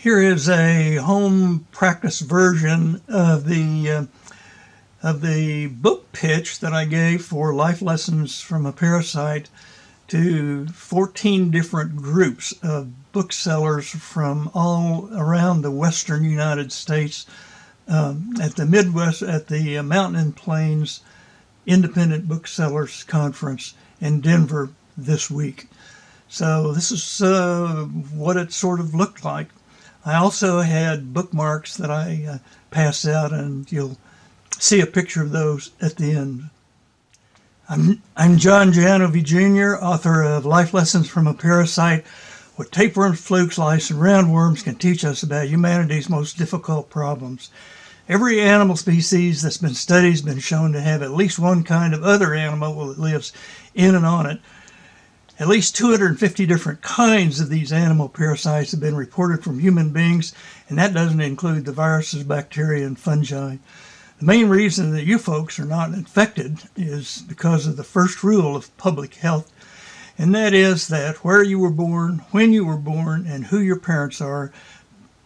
Here is a home practice version of the book pitch that I gave for Life Lessons from a Parasite to 14 different groups of booksellers from all around the western United States at the Midwest, at the Mountain Plains Independent Booksellers Conference in Denver this week. So this is what it sort of looked like. I also had bookmarks that I passed out, and you'll see a picture of those at the end. I'm John Janovi Jr., author of Life Lessons from a Parasite, What Tapeworms, Flukes, Lice, and Roundworms Can Teach Us About Humanity's Most Difficult Problems. Every animal species that's been studied has been shown to have at least one kind of other animal that lives in and on it. At least 250 different kinds of these animal parasites have been reported from human beings, and that doesn't include the viruses, bacteria, and fungi. The main reason that you folks are not infected is because of the first rule of public health, and that is that where you were born, when you were born, and who your parents are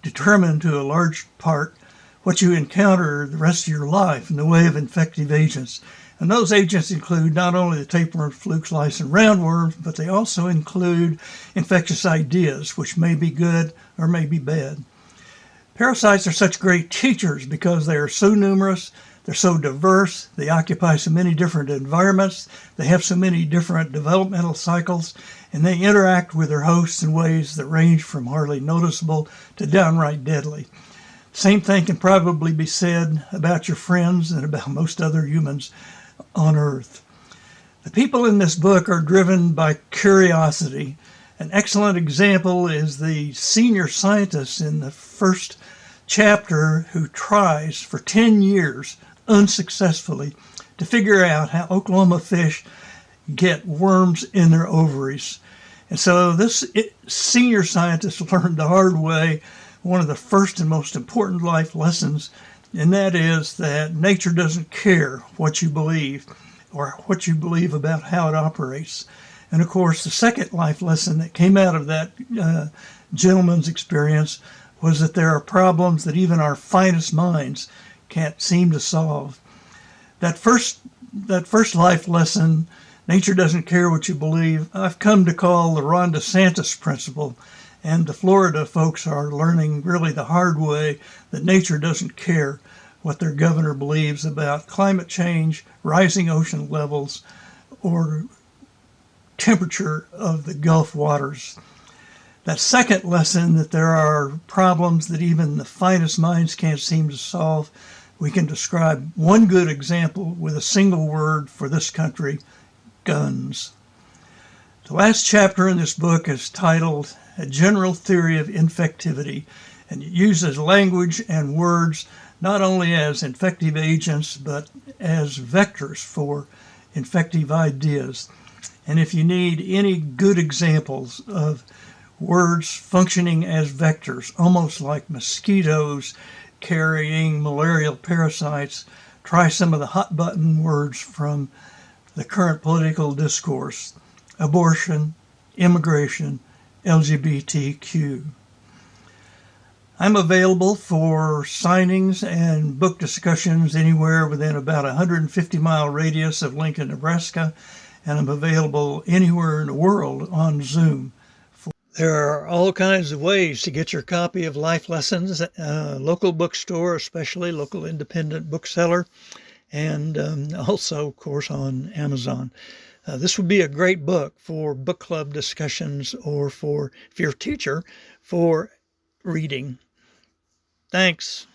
determine to a large part what you encounter the rest of your life in the way of infective agents. And those agents include not only the tapeworms, flukes, lice, and roundworms, but they also include infectious ideas, which may be good or may be bad. Parasites are such great teachers because they are so numerous, they're so diverse, they occupy so many different environments, they have so many different developmental cycles, and they interact with their hosts in ways that range from hardly noticeable to downright deadly. Same thing can probably be said about your friends and about most other humans on Earth. The people in this book are driven by curiosity. An excellent example is the senior scientist in the first chapter who tries for 10 years unsuccessfully to figure out how Oklahoma fish get worms in their ovaries. And so this senior scientist learned the hard way one of the first and most important life lessons, and that is that nature doesn't care what you believe or what you believe about how it operates. And of course, the second life lesson that came out of that gentleman's experience was that there are problems that even our finest minds can't seem to solve. That first life lesson, nature doesn't care what you believe, I've come to call the Ron DeSantis principle. And the Florida folks are learning really the hard way that nature doesn't care what their governor believes about climate change, rising ocean levels, or temperature of the Gulf waters. That second lesson, that there are problems that even the finest minds can't seem to solve, we can describe one good example with a single word for this country: guns. The last chapter in this book is titled A General Theory of Infectivity, and it uses language and words not only as infective agents, but as vectors for infective ideas. And if you need any good examples of words functioning as vectors, almost like mosquitoes carrying malarial parasites, try some of the hot button words from the current political discourse: abortion, immigration, LGBTQ. I'm available for signings and book discussions anywhere within about a 150-mile radius of Lincoln, Nebraska, and I'm available anywhere in the world on Zoom. There are all kinds of ways to get your copy of Life Lessons, local bookstore, especially local independent bookseller, and also, of course, on Amazon. This would be a great book for book club discussions or for, if you're a teacher, for reading. Thanks.